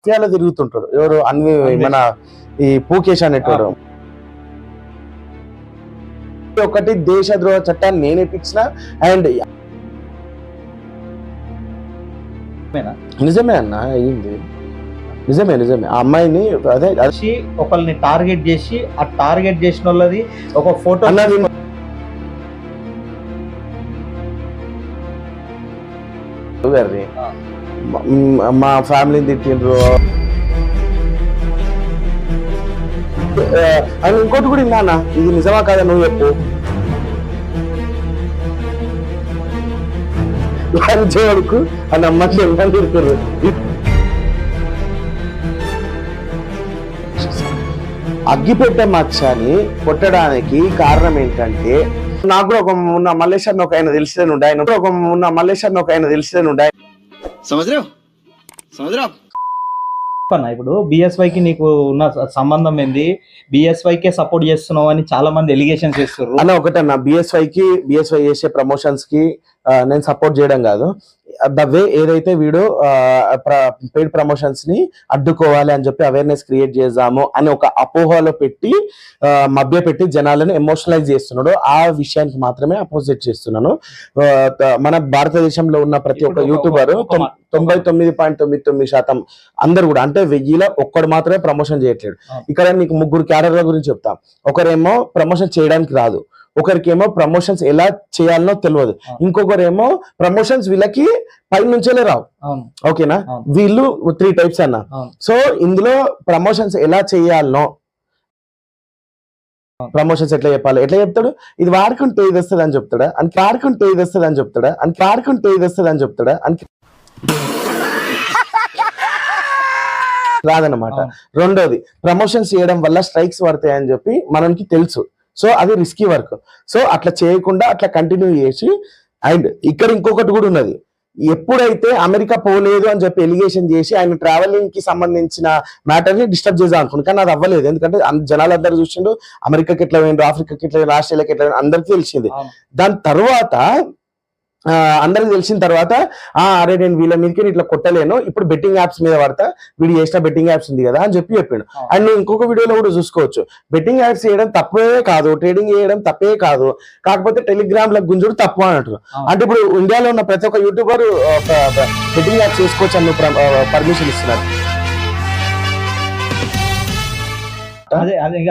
తిరుగుతుంటాడు ఎవరు అన్వి మన ఈ పూకేష్ అనేటోడు. ఒకటి దేశద్రోహ చట్టాన్ని నేనే పిచ్చిన అండ్ నిజమే అన్న అయింది, నిజమే ఆ అమ్మాయిని అదే ఒకరిని టార్గెట్ చేసి ఆ టార్గెట్ చేసిన వాళ్ళది ఒక ఫోటో అన్నది మా ఫ్యామిలీని తిట్టిండ్రు. అని ఇంకోటి కూడా విన్నానా, ఇది నిజమా కాదా నువ్వు చెప్పు. లంచోడుకు అని అమ్మకి ఎవరు తిడుతుర్రు. అగ్గిపెట్టే మచ్చని కొట్టడానికి కారణం ఏంటంటే, నాకు కూడా ఒక ఉన్న మల్లేశ్వరిని ఒక ఆయన తెలిసేనుండే, ఆయన ఒక ఉన్న మల్లేశ్వరిని ఒక ఆయన తెలిసేనుండే. ఇప్పుడు బిఎస్వైకి నీకు ఉన్న సంబంధం ఏంది, బిఎస్వైకే సపోర్ట్ చేస్తున్నావు అని చాలా మంది ఎలిగేషన్స్ చేస్తారు అన్న. ఒకటన్నా బిఎస్వై చేసే ప్రమోషన్స్ కి నేను సపోర్ట్ చేయడం కాదు, ద వే ఏదైతే వీడు పెయిడ్ ప్రమోషన్స్ ని అడ్డుకోవాలి అని చెప్పి అవేర్నెస్ క్రియేట్ చేద్దాము అని ఒక అపోహలో పెట్టి మభ్య పెట్టి జనాలను ఎమోషనలైజ్ చేస్తున్నాడు, ఆ విషయానికి మాత్రమే అపోజిట్ చేస్తున్నాను. మన భారతదేశంలో ఉన్న ప్రతి ఒక్క యూట్యూబర్ 99.99% అందరు కూడా, అంటే 1000లో ఒక్కడు మాత్రమే ప్రమోషన్ చేయట్లేడు. ఇక్కడ నీకు 3 క్యాడర్ల గురించి చెప్తా. ఒకరేమో ప్రమోషన్ చేయడానికి రాదు, ఒకరికేమో ప్రమోషన్స్ ఎలా చేయాలనో తెలియదు, ఇంకొకరేమో ప్రమోషన్స్ వీళ్ళకి పై నుంచేలే రావు. ఓకేనా, వీళ్ళు 3 టైప్స్ అన్న. సో ఇందులో ప్రమోషన్స్ ఎలా చేయాలనో, ప్రమోషన్స్ ఎట్లా చెప్పాలి, ఎట్లా చెప్తాడు, ఇది వాడుకుంటే ఇది వస్తుంది అని చెప్తాడా, అని వాడుకుంటే ఇది వస్తుంది అని చెప్తాడా, అని వాడుకుంటే ఇది వస్తుంది అని చెప్తాడా, అని రాదనమాట. రెండోది, ప్రమోషన్స్ చేయడం వల్ల స్ట్రైక్స్ పడతాయని చెప్పి మనకి తెలుసు, సో అది రిస్కీ వర్క్. సో అట్లా చేయకుండా అట్లా కంటిన్యూ చేసి, అండ్ ఇక్కడ ఇంకొకటి కూడా ఉన్నది, ఎప్పుడైతే అమెరికా పోలేదు అని చెప్పి ఎలిగేషన్ చేసి ఆయన ట్రావెలింగ్ కి సంబంధించిన మ్యాటర్ ని డిస్టర్బ్ చేద్దాం అనుకున్నాను, కానీ అది అవ్వలేదు. ఎందుకంటే జనాలందరూ చూసిండు అమెరికాకి ఎట్లా పోయిండు, ఆఫ్రికాకి ఎట్లా పోయిండు, ఆస్ట్రేలియాకి ఎట్లా పోయిండు అందరికీ తెలిసింది. దాని తర్వాత అందరికి తెలిసిన తర్వాత అరే నేను వీళ్ళ మీదకి ఇట్లా కొట్టలేను, ఇప్పుడు బెట్టింగ్ యాప్స్ మీద పడతా, వీడు చేసిన బెట్టింగ్ యాప్స్ ఉంది కదా అని చెప్పాడు. అండ్ నువ్వు ఇంకొక వీడియోలో కూడా చూసుకోవచ్చు, బెట్టింగ్ యాప్స్ చేయడం తప్పే కాదు, ట్రేడింగ్ చేయడం తప్పే కాదు, కాకపోతే టెలిగ్రామ్ లో గుంజుడు తప్పు అని అంటారు. అంటే ఇప్పుడు ఇండియాలో ఉన్న ప్రతి ఒక్క యూట్యూబర్ బెట్టింగ్ యాప్స్ చేసుకోవచ్చు అని పర్మిషన్ ఇస్తున్నారు.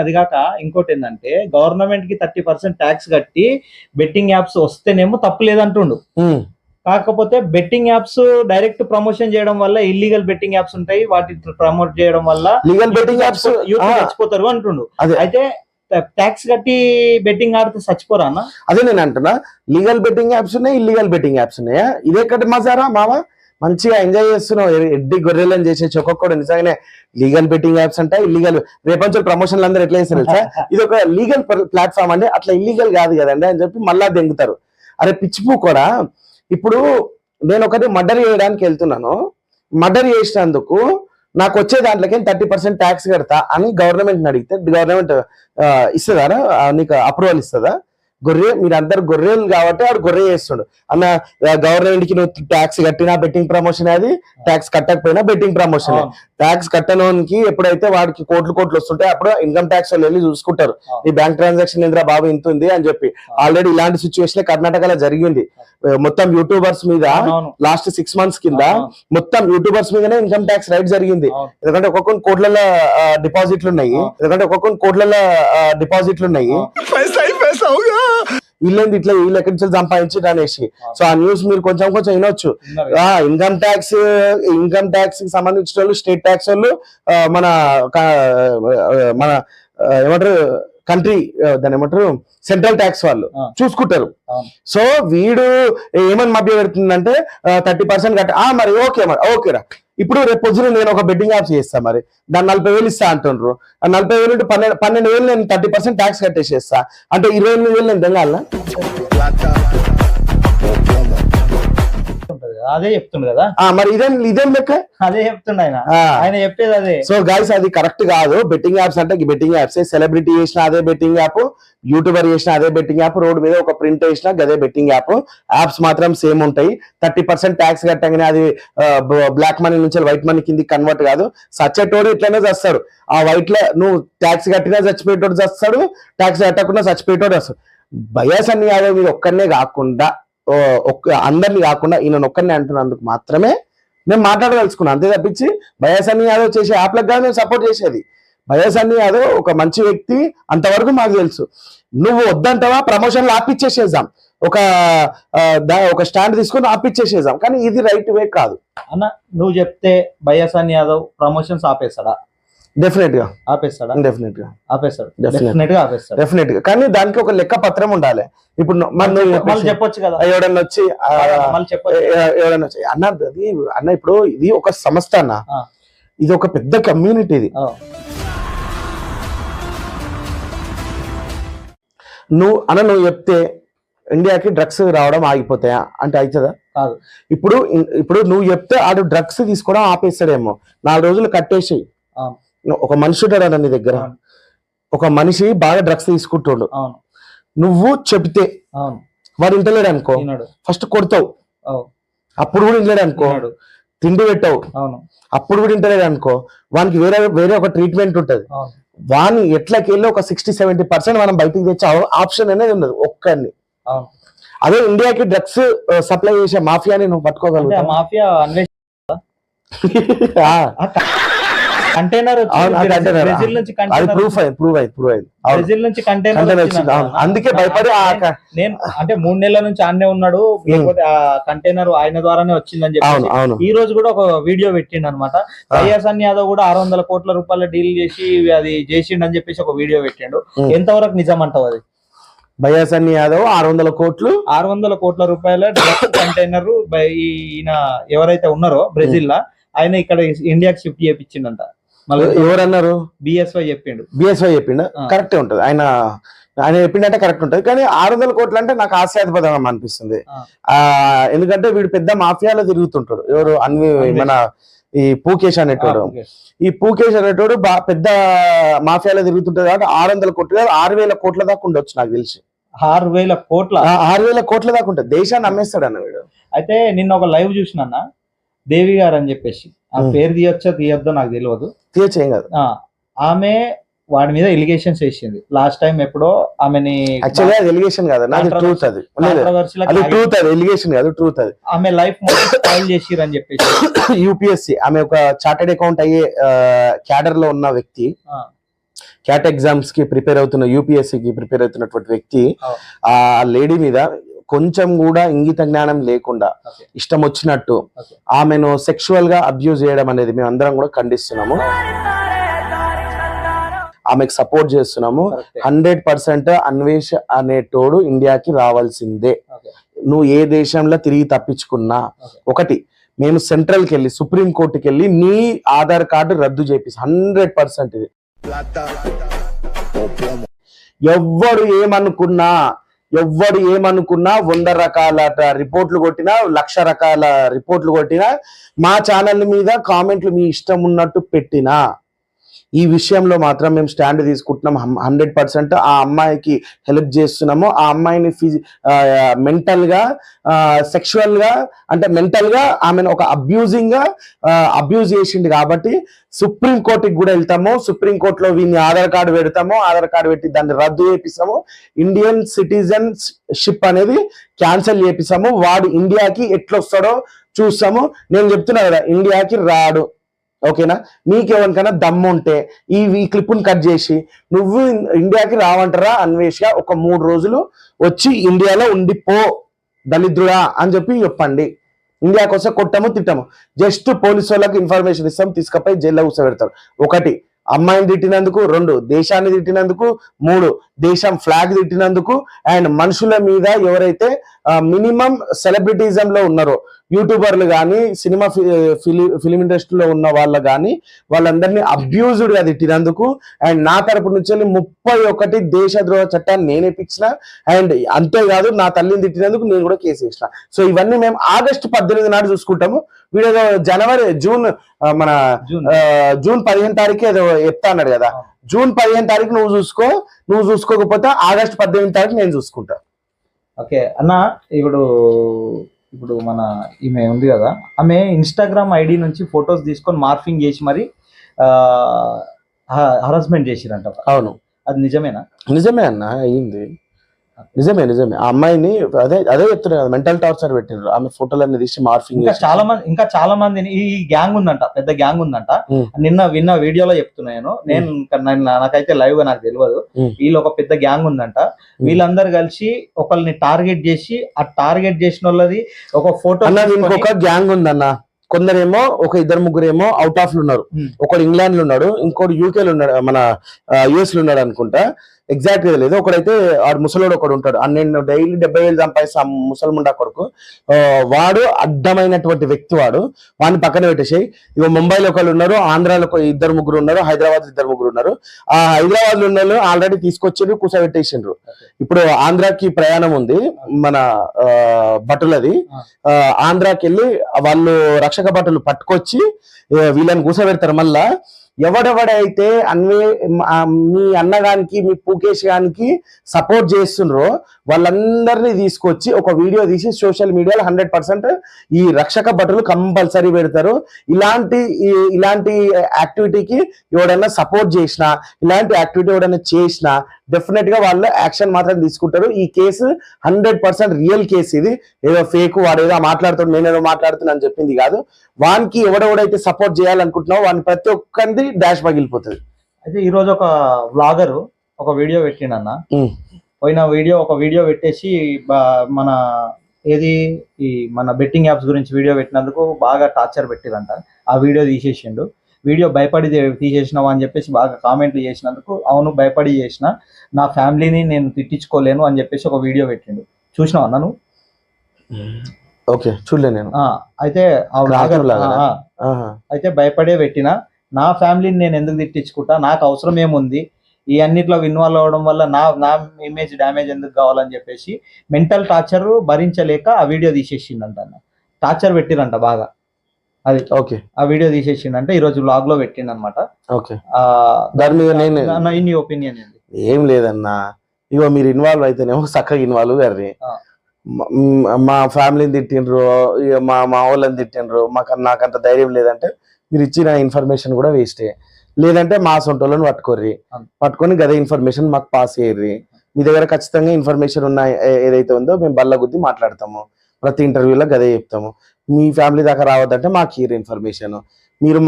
అది కాక ఇంకోటి ఏంటంటే, గవర్నమెంట్ కి 30% ట్యాక్స్ కట్టి బెట్టింగ్ యాప్స్ వస్తేనేమో తప్పు లేదంటుండు. కాకపోతే బెట్టింగ్ యాప్స్ డైరెక్ట్ ప్రమోషన్ చేయడం వల్ల ఇల్లీగల్ బెట్టింగ్ యాప్స్ ఉంటాయి, వాటి ప్రమోట్ చేయడం వల్ల లీగల్ బెట్టింగ్ యాప్స్ చచ్చిపోతారు అంటుండు. అయితే ట్యాక్స్ కట్టి బెట్టింగ్ ఆడితే చచ్చిపోరా అన్న? అదే నేను అంటున్నా, లీగల్ బెట్టింగ్ యాప్స్ ఉన్నాయి, ఇల్లీగల్ బెట్టింగ్ యాప్స్ ఉన్నాయా, ఇదే కట్టి మజారా మావా, మంచిగా ఎంజాయ్ చేస్తున్నావు ఎడ్డి గొర్రెలను చేసే ఒక్కొక్కడు. నిజంగానే లీగల్ బెట్టింగ్ యాప్స్ అంటే ఇల్లీగల్, రేపంచు ప్రమోషన్లు అందరూ ఎట్లా చేస్తారు తెలుసా, ఇది ఒక లీగల్ ప్లాట్ఫామ్ అండి, అట్లా ఇల్లీగల్ కాదు కదండి అని చెప్పి మళ్ళా దెంగుతారు. అరే పిచ్చిపూ కూడా, ఇప్పుడు నేను ఒకటి మర్డర్ చేయడానికి వెళ్తున్నాను, మర్డర్ చేసినందుకు నాకు వచ్చే దాంట్లోకి 30% ట్యాక్స్ కడతా అని గవర్నమెంట్ని అడిగితే గవర్నమెంట్ ఇస్తుందా, నీకు అప్రూవల్ ఇస్తుందా? గొర్రె, మీరందరు గొర్రెలు కాబట్టి వాడు గొర్రె చేస్తుండు అన్న. గవర్నమెంట్ కి నువ్వు ట్యాక్స్ కట్టినా బెట్టింగ్ ప్రమోషన్, అది ట్యాక్స్ కట్టకపోయినా బెట్టింగ్ ప్రమోషన్. ట్యాక్స్ కట్టనోనికి ఎప్పుడైతే వాడికి కోట్లు వస్తుంటాయి, అప్పుడు ఇన్కమ్ ట్యాక్స్ వాళ్ళు వెళ్ళి చూసుకుంటారు, ఈ బ్యాంక్ ట్రాన్సాక్షన్ ఏంద్రా బాబు ఇంత ఉంది అని చెప్పి. ఆల్రెడీ ఇలాంటి సిచ్యువేషన్ కర్ణాటకలో జరిగింది. మొత్తం యూట్యూబర్స్ మీద లాస్ట్ 6 months కింద మొత్తం యూట్యూబర్స్ మీదనే ఇన్కమ్ ట్యాక్స్ రైట్ జరిగింది. ఎందుకంటే ఒక్కొక్క కోట్ల డిపాజిట్లు ఉన్నాయి, వీళ్ళేంది ఇట్లా వీళ్ళు ఎక్కడి నుంచి సంపాదించారు అనేసి. సో ఆ న్యూస్ మీరు కొంచెం వినొచ్చు. ఇన్కమ్ ట్యాక్స్ కి సంబంధించిన వాళ్ళు, స్టేట్ ట్యాక్స్ వాళ్ళు, మన ఏమంటారు కంట్రీ, దాని ఏమంటారు సెంట్రల్ ట్యాక్స్ వాళ్ళు చూసుకుంటారు. సో వీడు ఏమని మభ్య పెడుతుందంటే 30% కట్ట, మరి ఓకేరా, ఇప్పుడు రేపు పొద్దున నేను ఒక బెట్టింగ్ యాప్స్ చేస్తా, మరి దాన్ని 40,000 ఇస్తా అంటుండ్రు. 40,000 ఉంటే 12,000 నేను 30% ట్యాక్స్ కట్టేసేస్తా అంటే 28,000 నేను తెంగాల. అదే చెప్తుండు కదా, మరి ఇదేం లెక్క? అదే చెప్తుండు ఆయన చెప్పేది అదే. సో గైస్ అది కరెక్ట్ కాదు. బెట్టింగ్ యాప్స్ అంటే బెట్టింగ్ యాప్స్, సెలబ్రిటీ చేసిన అదే బెట్టింగ్ యాప్, యూట్యూబర్ చేసిన అదే బెట్టింగ్ యాప్, రోడ్ మీద ఒక ప్రింట్ వేసిన అదే బెట్టింగ్ యాప్. యాప్స్ మాత్రం సేమ్ ఉంటాయి. 30% ట్యాక్స్ కట్టగానే అది బ్లాక్ మనీ నుంచి వైట్ మనీ కింద కన్వర్ట్ కాదు. సచ్చేటోడు ఇట్లనే చేస్తాడు. ఆ వైట్ లో నువ్వు ట్యాక్స్ కట్టినా చచ్చిపోయేటోడు చేస్తాడు, ట్యాక్స్ కట్టకుండా చచ్చిపోయేటోడు వస్తాడు. బయాస్ అన్ని యాదవ్ మీరు ఒక్కరినే కాకుండా అందరినీ కాకుండా ఈయన ఒక్కరినే అంటున్నందుకు మాత్రమే నేను మాట్లాడదలుచుకున్నాను. అంతే తప్పించి బయాస్ అన్ని యాదవ్ చేసే యాప్లకు కాదు నేను సపోర్ట్ చేసేది. బయాస్ అన్ని యాదవ్ ఒక మంచి వ్యక్తి, అంతవరకు మాకు తెలుసు. నువ్వు వద్దంటావా ప్రమోషన్లు ఆపిచ్చేసేద్దాం, ఒక స్టాండ్ తీసుకొని ఆపిచ్చేసేద్దాం, కానీ ఇది రైట్ వే కాదు అన్న. నువ్వు చెప్తే బయాసాని యాదవ్ ప్రమోషన్స్ ఆపేస్తాడా? డెఫినెట్ గా ఆపేస్తాడా? డెఫినెట్ గా ఆపేస్తాడు, డెఫినెట్ గా ఆపేస్తాడు, డెఫినెట్ గా. కానీ దానికి ఒక లెక్క పత్రం ఉండాలి. ఇప్పుడు చెప్పొచ్చు కదా, ఎవడన్నా వచ్చి అన్న ఇప్పుడు ఇది ఒక సంస్థ అన్న, ఇది ఒక పెద్ద కమ్యూనిటీ. ఇది నువ్వు చెప్తే ఇండియాకి డ్రగ్స్ రావడం ఆగిపోతాయా అంటే అవుతుందా? కాదు. ఇప్పుడు నువ్వు చెప్తే ఆడు డ్రగ్స్ తీసుకోవడం ఆపేస్తాడేమో, 4 రోజులు కట్టేసి. ఒక మనిషి ఉంటాడు నీ దగ్గర, ఒక మనిషి బాగా డ్రగ్స్ తీసుకుంటాడు, నువ్వు చెప్తే వాడు ఇంటలేడు అనుకో, ఫస్ట్ కొడతావు, అప్పుడు కూడా ఇంటలేడు అనుకో, తిండి పెట్టావు, అప్పుడు కూడా ఇంటలేడు అనుకో, వానికి వేరే ఒక ట్రీట్మెంట్ ఉంటది. వాని ఎట్లకెళ్ళి ఒక 60-70% మనం బయటికి తెచ్చే ఆప్షన్ అనేది ఉండదు ఒక్కరిని. అదే ఇండియాకి డ్రగ్స్ సప్లై చేసే మాఫియాని నువ్వు పట్టుకోగలుగుతావు. మాఫియా కంటైనర్ అందుకే భయపడి నేను అంటే 3 నెలల నుంచి ఆన్నే ఉన్నాడు, లేకపోతే ఆ కంటైనర్ ఆయన ద్వారానే వచ్చిందని చెప్పి ఈ రోజు కూడా ఒక వీడియో పెట్టిండు అనమాట. బయాసాని యాదవ్ కూడా 600 కోట్ల రూపాయల డీల్ చేసి అది చేసిండు అని చెప్పేసి ఒక వీడియో పెట్టిండు. ఎంతవరకు నిజం అంటావు అది? బయాసాని యాదవ్ 600 కోట్ల రూపాయల కంటైనర్ ఈయన ఎవరైతే ఉన్నారో బ్రెజిల్ లా, ఆయన ఇక్కడ ఇండియాకి షిఫ్ట్ చేయించిండంట. ఎవరన్నారు? బిఎస్వై చెప్పిండు. కరెక్టే ఉంటది, ఆయన చెప్పిండంటే కరెక్ట్ ఉంటది. కానీ 600 కోట్లు అంటే నాకు హాస్యాస్పదంగా అనిపిస్తుంది. ఎందుకంటే వీడు పెద్ద మాఫియాలో తిరుగుతుంటాడు. ఎవరు మన ఈ పూకేష్ అనేటోడు. ఈ పూకేష్ అనేటోడు పెద్ద మాఫియాలో తిరుగుతుంటది కాబట్టి 600 కోట్లు 6,000 కోట్ల దాకా ఉండొచ్చు నాకు తెలిసి. 6,000 కోట్ల దాకా ఉంటుంది. దేశాన్ని అమ్మేస్తాడు అన్న వీడు. అయితే నిన్న ఒక లైవ్ చూసిన దేవి గారు అని చెప్పేసి, ఆ పేరు తీయొద్దో నాకు తెలియదు, తీయచ్చు ఏం కాదు. ఆమె వాడి మీద ఎలిగేషన్స్ వేసింది లాస్ట్ టైం ఎప్పుడో. ఆమెని ఎలిగేషన్ కాదు, ఎలిగేషన్ కాదు, ట్రూత్ అది. ఆమె లైఫ్ ఫైల్ చేసిరు అని చెప్పేసి యూపీఎస్సీ, ఆమె ఒక చార్టెడ్ అకౌంట్ అయ్యే క్యాడర్ లో ఉన్న వ్యక్తి, క్యాట్ ఎగ్జామ్స్ కి ప్రిపేర్ అవుతున్న, యూపీఎస్సీ కి ప్రిపేర్ అవుతున్నటువంటి వ్యక్తి ఆ లేడీ మీద కొంచెం కూడా ఇంగిత జ్ఞానం లేకుండా ఇష్టం వచ్చినట్టు ఆమెను సెక్షువల్ గా అబ్యూజ్ చేయడం అనేది మేము అందరం కూడా ఖండిస్తున్నాము, ఆమెకు సపోర్ట్ చేస్తున్నాము. 100% అన్వేష్ అనేటోడు ఇండియాకి రావాల్సిందే. నువ్వు ఏ దేశంలో తిరిగి తప్పించుకున్నా ఒకటి, మేము సెంట్రల్కి వెళ్ళి సుప్రీం కోర్టుకి వెళ్ళి నీ ఆధార్ కార్డు రద్దు చేపిస్తాం 100%. ఇది ఎవ్వడు ఏమనుకున్నా 100 రకాల రిపోర్ట్లు కొట్టినా, 1,00,000 రకాల రిపోర్ట్లు కొట్టినా, మా ఛానల్ మీద కామెంట్లు మీ ఇష్టం ఉన్నట్టు పెట్టినా, ఈ విషయంలో మాత్రం మేము స్టాండ్ తీసుకుంటున్నాం. 100% ఆ అమ్మాయికి హెల్ప్ చేస్తున్నాము. ఆ అమ్మాయిని మెంటల్ గా, సెక్షువల్ గా, అంటే మెంటల్ గా ఆమెను ఒక అబ్యూజ్ చేసిండు కాబట్టి సుప్రీం కోర్టుకి కూడా వెళ్తాము. సుప్రీం కోర్టులో వీని ఆధార్ కార్డు పెడతాము, ఆధార్ కార్డు పెట్టి దాన్ని రద్దు చేపిస్తాము. ఇండియన్ సిటిజన్షిప్ అనేది క్యాన్సిల్ చేపిస్తాము. వాడు ఇండియాకి ఎట్లొస్తాడో చూస్తాము. నేను చెప్తున్నా కదా, ఇండియాకి రాడు. ఓకేనా? నీకెవరికైనా దమ్ము ఉంటే ఈ క్లిప్ను కట్ చేసి నువ్వు ఇండియాకి రావంటారా అన్వేష్ గా, ఒక 3 రోజులు వచ్చి ఇండియాలో ఉండిపో దళిద్రుడా అని చెప్పండి. ఇండియాకి వస్తే కొట్టము తిట్టము, జస్ట్ పోలీసు వాళ్ళకి ఇన్ఫర్మేషన్ ఇస్తాం, తీసుకపోయి జైల్లో కూర్చోబెడతారు. 1 అమ్మాయిని తిట్టినందుకు, 2 దేశాన్ని తిట్టినందుకు, 3 దేశం ఫ్లాగ్ తిట్టినందుకు, అండ్ మనుషుల మీద ఎవరైతే మినిమం సెలబ్రిటిజం లో ఉన్నారో, యూట్యూబర్లు కానీ సినిమా ఫిలిం ఇండస్ట్రీలో ఉన్న వాళ్ళు కానీ వాళ్ళందరినీ అబ్యూజ్డ్ గా తిట్టినందుకు అండ్ నా తరపు నుంచి 31 దేశద్రోహ చట్టాన్ని నేనే ఇప్పించిన అండ్ అంతేకాదు నా తల్లిని తిట్టినందుకు నేను కూడా కేసు వేసిన. సో ఇవన్నీ మేము ఆగస్టు 18 నాడు చూసుకుంటాము. వీడియో మన జూన్ 15 తారీఖు ఏదో చెప్తా అన్నాడు కదా, జూన్ 15 తారీఖు నువ్వు చూసుకోకపోతే ఆగస్టు 18 తారీఖు నేను చూసుకుంటా. ఓకే అన్న, ఇప్పుడు మన ఈమె ఉంది కదా, ఆమె ఇన్స్టాగ్రామ్ ఐడి నుంచి ఫొటోస్ తీసుకొని మార్ఫింగ్ చేసి మరి హరాస్మెంట్ చేసిరంట. అవును, అది నిజమేనా? నిజమే అన్న, అయ్యింది. నిజమే. ఆ అమ్మాయిని అదే చెప్తున్నారు, మెంటల్ టార్చర్ పెట్టినారు. ఆమె ఫోటోలన్నీ తీసి మార్ఫింగ్. ఇంకా చాలా మందిని ఈ గ్యాంగ్ ఉందంట, పెద్ద గ్యాంగ్ ఉందంట. విన్న వీడియోలో చెప్తున్నాను నేను, నాకైతే లైవ్ గా నాకు తెలియదు. వీళ్ళు ఒక పెద్ద గ్యాంగ్ ఉందంట. వీళ్ళందరూ కలిసి ఒకళ్ళని టార్గెట్ చేసి, ఆ టార్గెట్ చేసిన వాళ్ళది ఒక ఫోటో. ఇంకొక గ్యాంగ్ ఉందన్న, కొందరేమో ఒక 2-3 అవుట్ ఆఫ్ లో ఉన్నారు. ఒకడు ఇంగ్లాండ్ లో ఉన్నాడు, ఇంకోటి యూకే లో ఉన్నాడు, మన యుఎస్ లో ఉన్నాడు అనుకుంటా, ఎగ్జాక్ట్ గా లేదు. ఒకడైతే ఆడు ముసలోడు ఒకడు ఉంటాడు, నేను డైలీ 70,000 సంపాదిస్తా ముసల్ముండా కొడుకు, వాడు అడ్డమైనటువంటి వ్యక్తి. వాడిని పక్కన పెట్టేసి ఇక ముంబైలో ఒకళ్ళు ఉన్నారు, ఆంధ్రాలో 2-3 ఉన్నారు, హైదరాబాద్ 2-3 ఉన్నారు. ఆ హైదరాబాద్ లో ఉన్న ఆల్రెడీ తీసుకొచ్చిండ్రు, కూర్చోబెట్టేసిండ్రు. ఇప్పుడు ఆంధ్రాకి ప్రయాణం ఉంది మన భటులది. ఆంధ్రాకి వెళ్ళి వాళ్ళు రక్షక భటులు పట్టుకొచ్చి వీళ్ళని కూర్చోబెడతారు. మళ్ళా ఎవడెవడైతే మీ అన్నగానికి మీ పూకేష్ గానికి సపోర్ట్ చేస్తుండ్రో వాళ్ళందరినీ తీసుకొచ్చి ఒక వీడియో తీసి సోషల్ మీడియాలో 100% ఈ రక్షక భటులు కంపల్సరీ పెడతారు. ఇలాంటి యాక్టివిటీకి ఎవడైనా సపోర్ట్ చేసినా, ఇలాంటి యాక్టివిటీ ఎవడైనా చేసినా డెఫినెట్ గా వాళ్ళు యాక్షన్ మాత్రం తీసుకుంటారు. ఈ కేసు 100% రియల్ కేసు. ఇది ఏదో ఫేక్, వాడు ఏదో మాట్లాడుతాడు, నేనేదో మాట్లాడుతున్నా అని చెప్పింది కాదు. వానికి ఎవడెవడైతే సపోర్ట్ చేయాలనుకుంటున్నావు వాని ప్రతి ఒక్కరిది డాష్ పగిలిపోతుంది. అయితే ఈ రోజు ఒక వ్లాగరు ఒక వీడియో పెట్టిండన్న, ఒక వీడియో పెట్టేసి మన మన బెట్టింగ్ యాప్స్ గురించి వీడియో పెట్టినందుకు బాగా టార్చర్ పెట్టిరంట. ఆ వీడియో తీసేసిండు. వీడియో భయపడి తీసేసినావా అని చెప్పేసి బాగా కామెంట్లు చేసినందుకు, అవును భయపడి చేసిన, నా ఫ్యామిలీని నేను తిట్టించుకోలేను అని చెప్పేసి ఒక వీడియో పెట్టిండు. చూసినావు అన్న నువ్వు? ఓకే, చూడలే నేను. అయితే అయితే భయపడే పెట్టిన, నా ఫ్యామిలీని నేను ఎందుకు తిట్టించుకుంటా, నాకు అవసరం ఏముంది, ఈ అన్నిట్లో ఇన్వాల్వ్ అవ్వడం వల్ల నా ఇమేజ్ డ్యామేజ్ ఎందుకు కావాలని చెప్పేసి మెంటల్ టార్చర్ భరించలేక ఆ వీడియో తీసేసిండంట. టార్చర్ పెట్టిరంట బాగా. అది ఓకే, ఆ వీడియో తీసేసిండంటే ఈ రోజు వ్లాగ్ లో పెట్టిండు అనమాట. ఓకే, దాని మీద నీ ఒపీనియన్ ఏంటి? ఏం లేదన్నా, ఇగో మీరు ఇన్వాల్వ్ అయితేనేమో చక్కగా ఇన్వాల్వ్ గారి, మా ఫ్యామిలీని తిట్టిండ్రు, మా వాళ్ళని తిట్టిండ్రు, నాకంత ధైర్యం లేదంటే మీరు ఇచ్చిన ఇన్ఫర్మేషన్ కూడా వేస్టే. లేదంటే మా సొంటోళ్ళని పట్టుకొని గదే ఇన్ఫర్మేషన్ మాకు పాస్ చేయర్రి. మీ దగ్గర ఖచ్చితంగా ఇన్ఫర్మేషన్ ఉన్న ఏదైతే ఉందో మేము బల్ల గుద్ది మాట్లాడతాము, ప్రతి ఇంటర్వ్యూలో గదే చెప్తాము. మీ ఫ్యామిలీ దాకా రావద్దంటే మాకు ఈ ఇన్ఫర్మేషన్ మీరు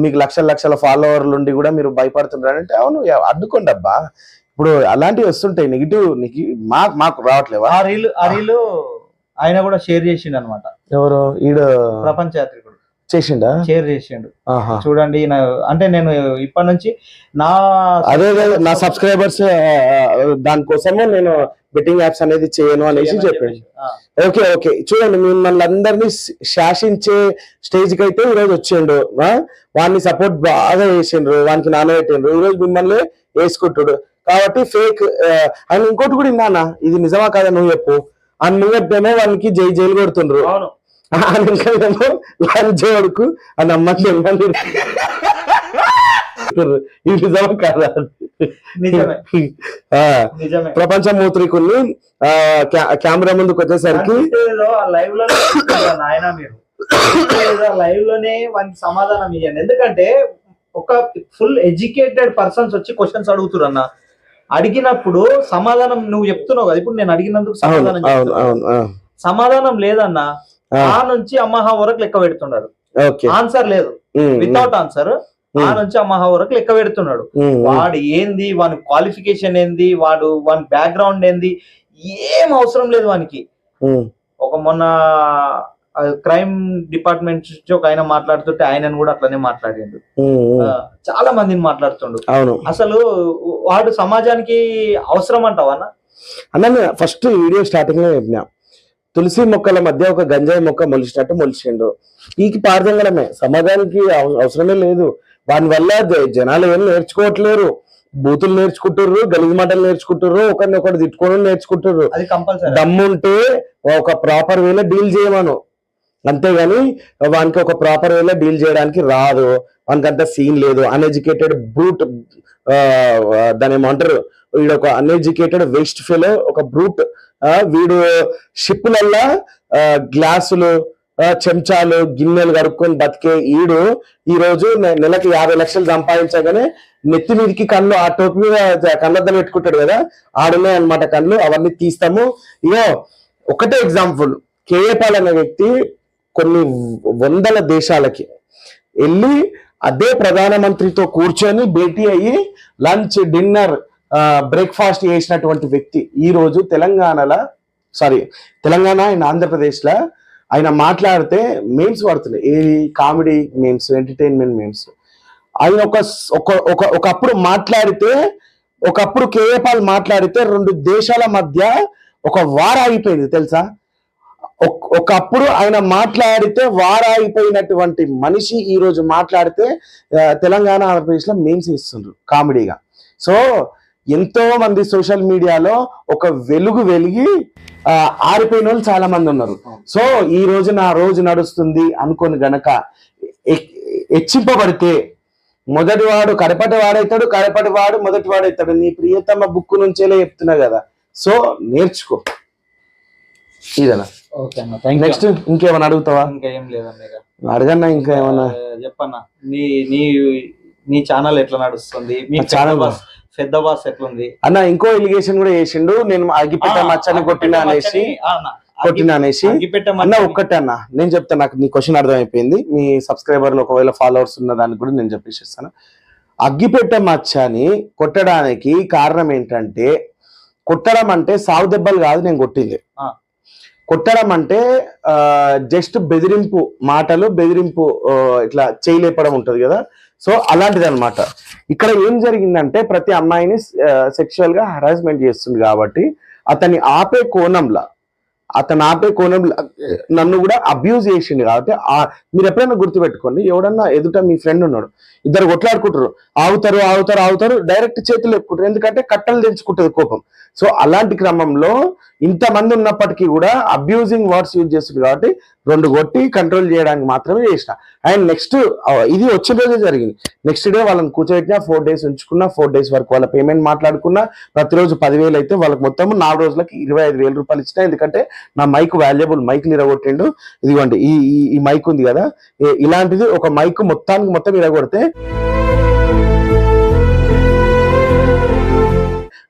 మీకు లక్షల ఫాలోవర్లు ఉండి కూడా మీరు భయపడుతున్నారంటే అవును అడ్డుకోండి అబ్బా. ఇప్పుడు అలాంటివి వస్తుంటాయి నెగిటివ్, మాకు రావట్లేవా? ఆ రీలు ఆయన కూడా షేర్ చేసిండు అనమాట. ఎవరు? ఈడు ప్రపంచ యాత్రికుడు షేర్ చేసిండు. చూడండి, అంటే నేను ఇప్పటి నుంచి నా సబ్స్క్రైబర్స్ దానికోసమే నేను బెట్టింగ్ యాప్స్ అనేది చేయను అనేసి చెప్పాను. ఓకే చూడండి, మిమ్మల్ని అందరినీ శాసించే స్టేజ్ కి అయితే ఈరోజు వచ్చిండు. వాడిని సపోర్ట్ బాగా చేసిండ్రు, వానికి నానబెట్టిండ్రు, ఈరోజు మిమ్మల్ని వేసుకుంటాడు కాబట్టి ఫేక్. ఆయన ఇంకోటి కూడా విన్నానా, ఇది నిజమా కాదా నువ్వు చెప్పు. ఆ నువ్వేమో వానికి జైలు కొడుతుండ్రు, లంచోడుకు అని అమ్మకి ఇది నిజమా కాదా? ప్రపంచమూత్రికుల్ని కెమెరా ముందుకు వచ్చేసరికి లైవ్ లోనే వానికి సమాధానం ఇవ్వండి. ఎందుకంటే ఒక ఫుల్ ఎడ్యుకేటెడ్ పర్సన్స్ వచ్చి క్వశ్చన్స్ అడుగుతున్నారు అన్న. అడిగినప్పుడు సమాధానం నువ్వు చెప్తున్నావు కదా, ఇప్పుడు నేను అడిగినందుకు సమాధానం లేదన్నా. ఆ నుంచి అమ్మహా వరకు లెక్క పెడుతున్నాడు, ఆన్సర్ లేదు, వితౌట్ ఆన్సర్ ఆ నుంచి అమ్మహా వరకు లెక్క పెడుతున్నాడు. వాడు ఏంది, వాని క్వాలిఫికేషన్ ఏంది, వాని బ్యాక్గ్రౌండ్ ఏంది, ఏం అవసరం లేదు వానికి. ఒక మొన్న క్రైమ్ డిపార్ట్మెంట్ నుంచి ఒక ఆయన మాట్లాడుతుంటే ఆయనను కూడా అట్లనే మాట్లాడిండు, చాలా మందిని మాట్లాడుతుండు. అసలు వాడు సమాజానికి అవసరం అంటావా అన్న? ఫస్ట్ వీడియో స్టార్టింగ్ లో చెప్పినా తులసి మొక్కల మధ్య ఒక గంజాయి మొక్క మొలిచినట్టు మొలిచిండు. ఈకి పార్థంగడమే, సమాజానికి అవసరమే లేదు. దాని వల్ల జనాలు ఏం నేర్చుకోవట్లేరు, బూతులు నేర్చుకుంటుర్రు, గలీజ్ మాటలు నేర్చుకుంటుర్రు, ఒకరిని ఒకటి తిట్టుకోవడం నేర్చుకుంటుర్రు. అది కంపల్సరీ. దమ్ముంటే ఒక ప్రాపర్ వేలో డీల్ చేయమను, అంతేగాని వానికి ఒక ప్రాపర్ వేలో డీల్ చేయడానికి రాదు, వానికి అంత సీన్ లేదు. అన్ఎడ్యుకేటెడ్ బ్రూట్, దాని ఏమంటారు, వీడు ఒక అన్ఎడ్యుకేటెడ్ వేస్ట్ ఫెలో, ఒక బ్రూట్. వీడు షిప్పులల్లా గ్లాసులు, చెంచాలు, గిన్నెలు కడుక్కొని బతికే ఈడు ఈ రోజు నెలకి 50 లక్షలు సంపాదించగానే నెత్తి మీదకి కళ్ళు, ఆ టోపీ మీద కళ్ళద్దలు పెట్టుకుంటాడు కదా, ఆడున్నాయి అన్నమాట కళ్ళు, అవన్నీ తీస్తాము. ఇగో ఒకటే ఎగ్జాంపుల్, కేఏ పాల్ అనే వ్యక్తి కొన్ని వందల దేశాలకి వెళ్ళి అదే ప్రధానమంత్రితో కూర్చొని భేటీ అయ్యి లంచ్, డిన్నర్, బ్రేక్ఫాస్ట్ చేసినటువంటి వ్యక్తి ఈ రోజు తెలంగాణ అండ్ ఆంధ్రప్రదేశ్ లో ఆయన మాట్లాడితే మీమ్స్ పడుతున్నాయి. ఏ కామెడీ మీమ్స్, ఎంటర్టైన్మెంట్ మీమ్స్. ఆయన ఒకప్పుడు మాట్లాడితే, ఒకప్పుడు కేఏ పాల్ మాట్లాడితే 2 దేశాల మధ్య ఒక వార్ ఆగిపోయింది తెలుసా. ఒకప్పుడు ఆయన మాట్లాడితే వారాగిపోయినటువంటి మనిషి ఈ రోజు మాట్లాడితే తెలంగాణ, ఆంధ్రప్రదేశ్ లో మీమ్స్ ఇస్తుండ్రు కామెడీగా. సో ఎంతో మంది సోషల్ మీడియాలో ఒక వెలుగు వెలిగి ఆరిపోయిన వాళ్ళు చాలా మంది ఉన్నారు. సో ఈ రోజు నా రోజు నడుస్తుంది అనుకొని గనక హెచ్చింపబడితే మొదటివాడు కడపటి వాడైతాడు, కడపటి వాడు మొదటి వాడైతాడు. నీ ప్రియతమ బుక్ నుంచేలే చెప్తున్నా కదా. సో నేర్చుకో ఇదనా. నెక్స్ట్ ఇంకేమైనా అడుగుతావా? ఇంకా ఏం లేదన్న, అడగన్నా. ఇంకా ఏమన్నా చెప్పన్నా. నీ ఛానల్ ఎట్లా నడుస్తుంది? మీ ఛానల్ పెద్ద బాస్ ఎట్లుంది అన్న? ఇంకో ఎలిగేషన్ కూడా చేసిండు, నేను అగ్గిపెట్ట మచ్చని కొట్టినా అనేసి అన్న. ఒక్కటే అన్న నేను చెప్తా, నాకు నీ క్వశ్చన్ అర్థమైపోయింది. మీ సబ్స్క్రైబర్లు ఒకవేళ ఫాలోవర్స్ ఉన్న దానికి కూడా నేను చెప్పేసిస్తాను. అగ్గిపెట్ట మచ్చని కొట్టడానికి కారణం ఏంటంటే, కొట్టడం అంటే సాగు దెబ్బలు కాదు నేను కొట్టింది. కొట్టడం అంటే జస్ట్ బెదిరింపు మాటలు, బెదిరింపు ఇట్లా చేయలేపడం ఉంటది కదా. సో అలాంటిది అనమాట. ఇక్కడ ఏం జరిగిందంటే, ప్రతి అమ్మాయిని సెక్షువల్ గా హరాస్మెంట్ చేస్తుంది కాబట్టి అతను ఆపే కోణంలో నన్ను కూడా అబ్యూజ్ చేసిండు కాబట్టి. మీరు ఎప్పుడైనా గుర్తుపెట్టుకోండి, ఎవడన్నా ఎదుట మీ ఫ్రెండ్ ఉన్నాడు, ఇద్దరు కొట్లాడుకుంటారు, ఆగుతారు, డైరెక్ట్ చేతులు ఎక్కుంటారు, ఎందుకంటే కట్టలు తెంచుకుంటుంది కోపం. సో అలాంటి క్రమంలో ఇంతమంది ఉన్నప్పటికీ కూడా అబ్యూజింగ్ వర్డ్స్ యూజ్ చేస్తుంది కాబట్టి 2 కొట్టి కంట్రోల్ చేయడానికి మాత్రమే చేసిన. అండ్ నెక్స్ట్ ఇది వచ్చిన రోజే జరిగింది. నెక్స్ట్ డే వాళ్ళని కూర్చోబెట్టినా, 4 days ఉంచుకున్నా, 4 days వరకు వాళ్ళ పేమెంట్ మాట్లాడుకున్నా. ప్రతిరోజు 10,000 అయితే వాళ్ళకి మొత్తం 4 రోజులకి 25,000 రూపాయలు ఇచ్చిన. ఎందుకంటే నా మైక్ వాల్యుబుల్, మైక్ ఇరగొట్టిండు. ఇదిగోండి ఈ మైక్ ఉంది కదా, ఇలాంటిది ఒక మైక్ మొత్తం ఇరగొడితే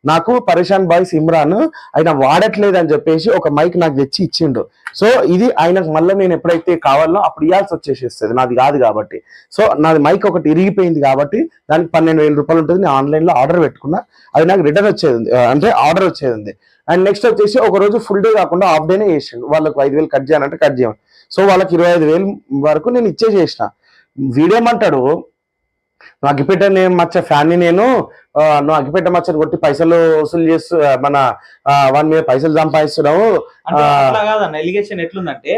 నాకు పరేషాన్ బాయ్స్ ఇమ్రాన్ ఆయన వాడట్లేదు అని చెప్పేసి ఒక మైక్ నాకు తెచ్చి ఇచ్చిండు. సో ఇది ఆయనకు మళ్ళీ నేను ఎప్పుడైతే కావాలనో అప్పుడు ఇవ్వాల్సి వచ్చేసేస్తుంది, నాది కాదు కాబట్టి. సో నాది మైక్ ఒకటి ఇరిగిపోయింది కాబట్టి దానికి 12,000 రూపాయలు ఉంటుంది. నేను ఆన్లైన్ లో ఆర్డర్ పెట్టుకున్నా, అది నాకు రిటర్న్ వచ్చేది ఉంది, అంటే ఆర్డర్ వచ్చేది ఉంది. అండ్ నెక్స్ట్ వచ్చేసి ఒక రోజు ఫుల్ డే కాకుండా హాఫ్ డేనే చేసిండు. వాళ్ళకి 5,000 కట్ చేయాలంటే కట్ చేయమని. సో వాళ్ళకి 25,000 వరకు నేను ఇచ్చేసేసిన. వీడేమంటాడు, నువ్వు అగ్గిపెట్ట మచ్చ ఫ్యాన్ని, నువ్వు అగ్గిపెట్ట మచ్చని కొట్టి పైసలు వసూలు చేస్తూ వాని మీద పైసలు సంపాదిస్తున్నావు. ఎలిగేషన్ ఎట్లుందంటే,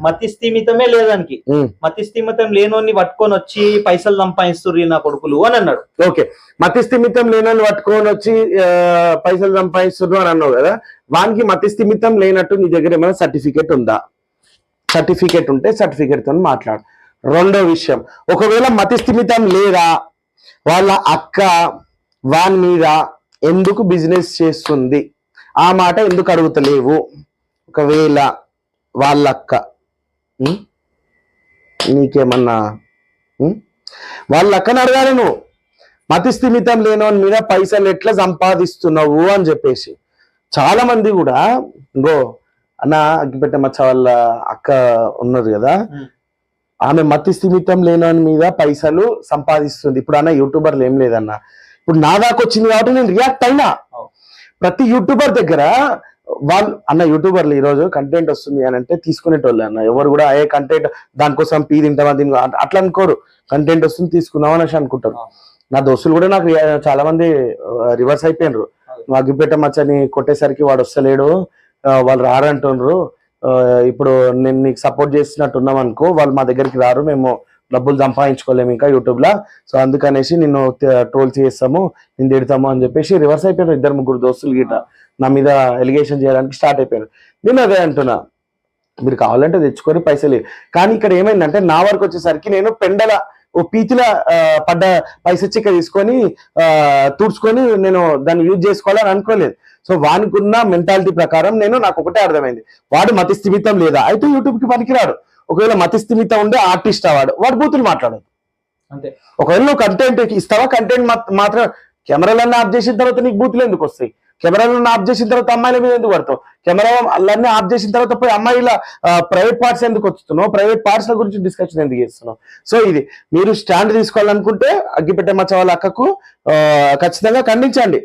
మతి స్థిమితమే లేదానికి, మతి స్థిమితం లేనోని పట్టుకొని వచ్చి పైసలు సంపాదిస్తుర్రు నా కొడుకులు అని అన్నాడు. ఓకే, మతి స్థిమితం లేనోని పట్టుకొని వచ్చి పైసలు సంపాదిస్తుర్రు అని అన్నావు కదా. వానికి మతి స్థిమితం లేనట్టు నీ దగ్గర ఏమైనా సర్టిఫికేట్ ఉందా? సర్టిఫికేట్ ఉంటే సర్టిఫికేట్ తో మాట్లాడు. రెండో విషయం, ఒకవేళ మతి స్థిమితం లేదా, వాళ్ళ అక్క వాని మీద ఎందుకు బిజినెస్ చేస్తుంది, ఆ మాట ఎందుకు అడుగుతలేవు? ఒకవేళ వాళ్ళ అక్క నీకేమన్నా వాళ్ళ అక్కని అడగాలి నువ్వు, మతి స్థిమితం లేనోని మీద పైసలు ఎట్లా సంపాదిస్తున్నావు అని చెప్పేసి. చాలా మంది కూడా ఇంకో అన్న అగ్గిపెట్ట మచ్చ వాళ్ళ అక్క ఉన్నారు కదా, ఆమె మతి స్థిమితం లేనోని మీద పైసలు సంపాదిస్తుంది. ఇప్పుడు అన్న యూట్యూబర్లు ఏం లేదన్న, ఇప్పుడు నా దాకా వచ్చింది కాబట్టి నేను రియాక్ట్ అయినా. ప్రతి యూట్యూబర్ దగ్గర వాళ్ళు అన్న యూట్యూబర్లు ఈరోజు కంటెంట్ వస్తుంది అని అంటే తీసుకునేటోళ్ళు అన్న. ఎవరు కూడా ఏ కంటెంట్ దానికోసం పీ తింటామా దీని అట్లా అనుకోరు. కంటెంట్ వస్తుంది తీసుకుందాం అనేసి అనుకుంటారు. నా దోస్తులు కూడా నాకు చాలా మంది రివర్స్ అయిపోయినారు. నువ్వు అగ్గిపెట్ట మచ్చని కొట్టేసరికి వాడు వస్తలేడు, వాళ్ళు రారంటున్నారు, ఇప్పుడు నేను నీకు సపోర్ట్ చేస్తున్నట్టు ఉన్నాం అనుకో, వాళ్ళు మా దగ్గరికి రారు, మేము డబ్బులు సంపాదించుకోలేము ఇంకా యూట్యూబ్ లా, సో అందుకనేసి నిన్ను ట్రోల్ చేస్తాము, నేను తిడతాము అని చెప్పేసి రివర్స్ అయిపోయారు 2-3 దోస్తులు గీట నా మీద ఎలిగేషన్ చేయడానికి స్టార్ట్ అయిపోయారు. నేను అదే అంటున్నా, మీరు కావాలంటే తెచ్చుకొని పైసలు. కానీ ఇక్కడ ఏమైందంటే నా వరకు వచ్చేసరికి నేను పెండల ఓ పీతిల పడ్డ పైసచ్చిక తీసుకొని తుడుచుకొని నేను దాన్ని యూజ్ చేసుకోవాలని అనుకోలేదు. సో వానికి ఉన్న మెంటాలిటీ ప్రకారం నాకు ఒకటే అర్థమైంది, వాడు మతి స్థిమితం లేదా, అయితే యూట్యూబ్ కి పనికిరాడు. ఒకవేళ మతి స్థిమితం ఉండే ఆర్టిస్ట్ వాడు బూతులు మాట్లాడదు అంతే. ఒకవేళ నువ్వు కంటెంట్ ఇస్తావా, కంటెంట్ మాత్రం కెమెరాలన్నీ ఆఫ్ చేసిన తర్వాత నీకు బూతులు ఎందుకు వస్తాయి, కెమెరాలను ఆఫ్ చేసిన తర్వాత అమ్మాయిల మీద ఎందుకు పడతావు, కెమెరా అన్నీ ఆఫ్ చేసిన తర్వాత పోయి అమ్మాయిల ప్రైవేట్ పార్ట్స్ ఎందుకు వస్తున్నావు, ప్రైవేట్ పార్ట్స్ గురించి డిస్కషన్ ఎందుకు చేస్తున్నావు. సో ఇది మీరు స్టాండ్ తీసుకోవాలనుకుంటే అగ్గిపెట్టే మచ్చ వాళ్ళ అక్కకు ఖచ్చితంగా ఖండించండి.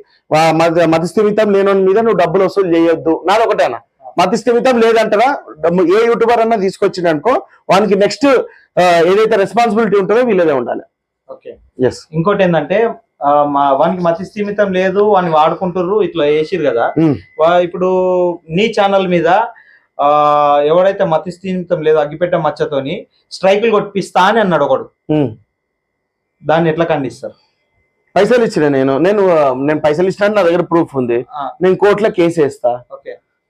మతి స్థిమితం లేని మీద నువ్వు డబ్బులు వసూలు చేయొద్దు. నాది ఒకటేనా, మతి స్థిమితం లేదంటారా, ఏ యూట్యూబర్ అన్నా తీసుకొచ్చిండు అనుకో వానికి నెక్స్ట్ ఏదైతే రెస్పాన్సిబిలిటీ ఉంటుందో వీళ్ళదే ఉండాలి. ఓకే, ఇంకోటి ఏంటంటే వానికి మతి స్థిమితం లేదు, వాడిని వాడుకుంటుర్రు ఇట్లా వేసిరు కదా. ఇప్పుడు నీ ఛానల్ మీద ఎవడైతే మతి స్థిమితం లేదు అగ్గిపెట్ట మచ్చతోని స్ట్రైకులు కొట్టిస్తా అని అన్నాడు ఒకడు, దాన్ని ఎట్లా ఖండిస్తారు? పైసలు ఇచ్చిన నేను పైసలు ఇచ్చిన నా దగ్గర ప్రూఫ్ ఉంది, నేను కోర్టులో కేసు వేస్తా.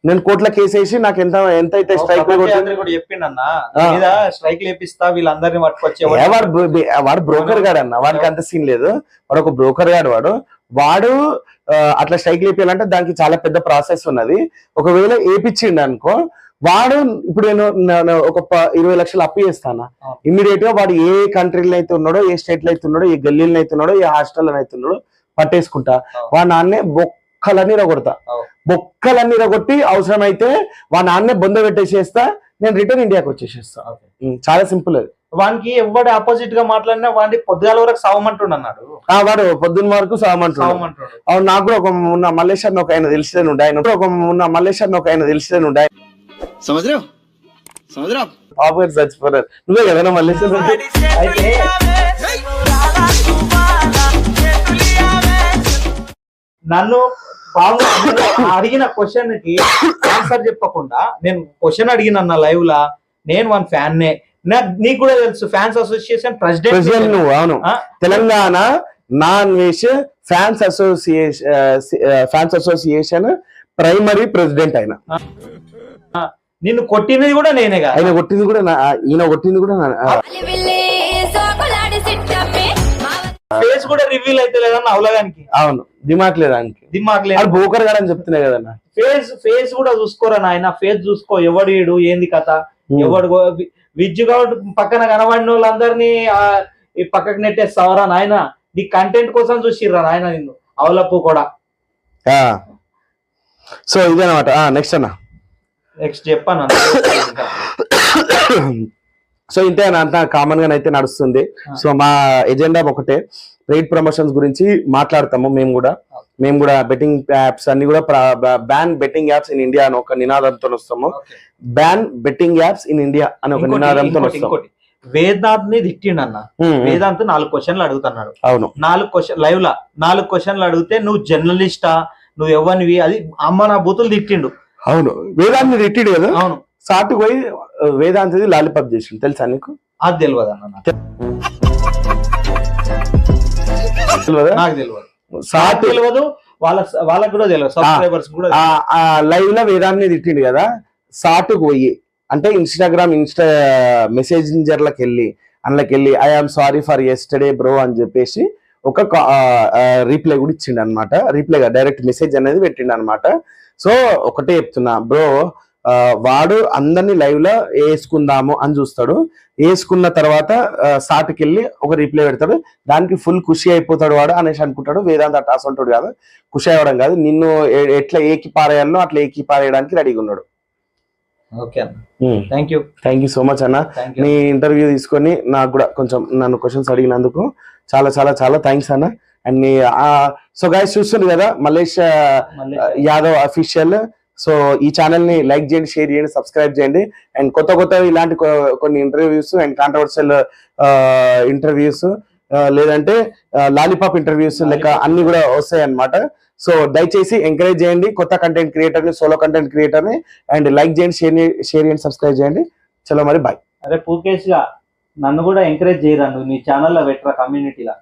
నేను కోర్టులో కేసు వేసి నాకు ఎంత అయితే స్ట్రైక్ చెప్పిండన్నా స్ట్రైక్ లేపిస్తా వీళ్ళందరినీ పట్టుకొచ్చి వాడు బ్రోకర్ గాడు అన్న, వాడికి అంత సీన్ లేదు, వాడు ఒక బ్రోకర్ గాడు. వాడు అట్లా స్ట్రైక్ లేపియాలంటే దానికి చాలా పెద్ద ప్రాసెస్ ఉన్నది. ఒకవేళ ఏపిచ్చిండు అనుకో, వాడు ఇప్పుడు నేను ఒక 20 లక్షలు అప్పు చేస్తాను ఇమ్మీడియట్ గా, వాడు ఏ కంట్రీలో అయితే ఉన్నాడో, ఏ స్టేట్ లో అయితే ఉన్నాడో, ఏ గల్లీలో అయితే ఉన్నాడో, ఏ హాస్టల్లో అయితే ఉన్నాడో పట్టేసుకుంటా, వాడు నాన్నే బొక్కలన్నీ రగొట్టి అవసరమైతే వాడి నాన్నే బొంద పెట్టేసేస్తా, నేను రిటర్న్ ఇండియాకి వచ్చేసేస్తా. చాలా సింపుల్ అది. వానికి ఎవడు ఆపోజిట్ గా మాట్లాడినా వాడి పొద్దుగాల వరకు సావమంటుండు అన్నాడు. వాడు పొద్దున్న వరకు సావమంటున్నాడు. అవును, నాకు కూడా ఒక ఉన్న మల్లేశ్వర్ ఒక ఆయన తెలిసేనుండే, చచ్చిపోయారు. నువ్వే కదా మల్లేశ్వర్? అయితే నన్ను అడిగిన క్వశ్చన్ కి ఆన్సర్ చెప్పకుండా, నేను క్వశ్చన్ అడిగిన లైవ్ లా, నేను వన్ ఫ్యాన్ నే, నీకు కూడా తెలుసు ఫ్యాన్స్ అసోసియేషన్ ప్రెసిడెంట్ నువ్వు. అవును, Telangana non veg fans association primary president అయినా. నిన్ను కొట్టినది కూడా నేనేగా, ఈయన కొట్టింది కూడా ఫేస్ కూడా రివీల్ అయితే లేదన్న అవలగానికి. అవును, దిమాక్ లేదు బ్రోకర్ గాడు అని చెప్తున్నాయి కదన్నా. ఫేస్ కూడా చూసుకోరా నాయన, ఫేస్ చూసుకో, ఎవడు ఏంది కథ, ఎవడు విజ్జు కాబట్టి పక్కన కనబడిన వాళ్ళందరినీ పక్కకు నెట్టేస్తావరా నాయన, నీ కంటెంట్ కోసం చూసిర్రా నాయన నిన్ను అవలపు కూడా. సో ఇదేనమాట. నెక్స్ట్ చెప్పాను. సో ఇంతే అంత కామన్ గానైతే నడుస్తుంది. సో మా ఎజెండా ఒకటే, పెయిడ్ ప్రమోషన్స్ గురించి మాట్లాడతాము. మేము కూడా బెట్టింగ్ యాప్స్ అన్ని కూడా ban betting apps in India అని ఒక నినాదంతో వస్తాము. Ban betting apps in India అని ఒక నినాదంతో వస్తాము. వేదాంత్ ని తిట్టిండన్న, వేదాంత్ 4 క్వశ్చన్లు అడుగుతున్నాడు. అవును, 4 క్వశ్చన్ లైవ్ లా 4 క్వశ్చన్లు అడిగితే నువ్వు జర్నలిస్టా, నువ్వు ఎవరివి, అది అమ్మ నా బూతులు తిట్టిండు. అవును, వేదాంత్ తిట్టిండు కదా. అవును, సాటు పోయి వేదాంత్ లాలీపాప్ చేసిండు, తెలుసా నీకు? అది తెలియదు అన్న, నాకు తెలియదు, వాళ్ళకి కూడా తెలియదు, సబ్స్క్రైబర్స్ కూడా. లైవ్ లో వేదాంత్ తిట్టిండు కదా, సాటుకు పోయి అంటే ఇన్స్టా మెసేంజర్లకు వెళ్ళి I am sorry for yesterday bro అని చెప్పేసి ఒక రీప్లై కూడా ఇచ్చిండు అనమాట. రీప్లై డైరెక్ట్ మెసేజ్ అనేది పెట్టిండు అనమాట. సో ఒకటే చెప్తున్నా బ్రో, వాడు అందరినీ లైవ్ లో వేసుకుందాము అని చూస్తాడు, వేసుకున్న తర్వాత సాటుకి వెళ్ళి ఒక రిప్లై పెడతాడు, దానికి ఫుల్ ఖుషి అయిపోతాడు వాడు అనేసి అనుకుంటాడు. వేదాంత్ అట్లా అసంటాడు కాదు, ఖుషి అవ్వడం కాదు, నిన్ను ఎట్లా ఏకి పారేయాలో అట్లా ఏకి పారేయడానికి రెడీగా ఉన్నాడు. ఓకే అన్న, థ్యాంక్ యూ సో మచ్ అన్న. నీ ఇంటర్వ్యూ తీసుకొని నాకు కూడా కొంచెం నన్ను క్వశ్చన్స్ అడిగినందుకు చాలా చాలా చాలా థ్యాంక్స్ అన్న. అండ్ సో గైస్ చూస్తుంది కదా మల్లేష్ యాదవ్ అఫీషియల్. సో ఈ ఛానల్ ని లైక్ చేయండి, షేర్ చేయండి, సబ్స్క్రైబ్ చేయండి. అండ్ కొత్త ఇలాంటి కొన్ని ఇంటర్వ్యూస్ అండ్ కాంట్రవర్షియల్ ఇంటర్వ్యూస్ లేదంటే లాలీపాప్ ఇంటర్వ్యూస్ లెక్క అన్ని కూడా వస్తాయి అన్నమాట. సో దయచేసి ఎంకరేజ్ చేయండి కొత్త కంటెంట్ క్రియేటర్ ని, సోలో కంటెంట్ క్రియేటర్ ని, అండ్ లైక్ చేయండి, షేర్ చేయండి, సబ్స్క్రైబ్ చేయండి. చలో మరి బాయ్. అరే పూకేష్ గా నన్ను కూడా ఎంకరేజ్ చేయరా, నువ్వు నీ ఛానల్లో పెట్టరా కమ్యూనిటీలా.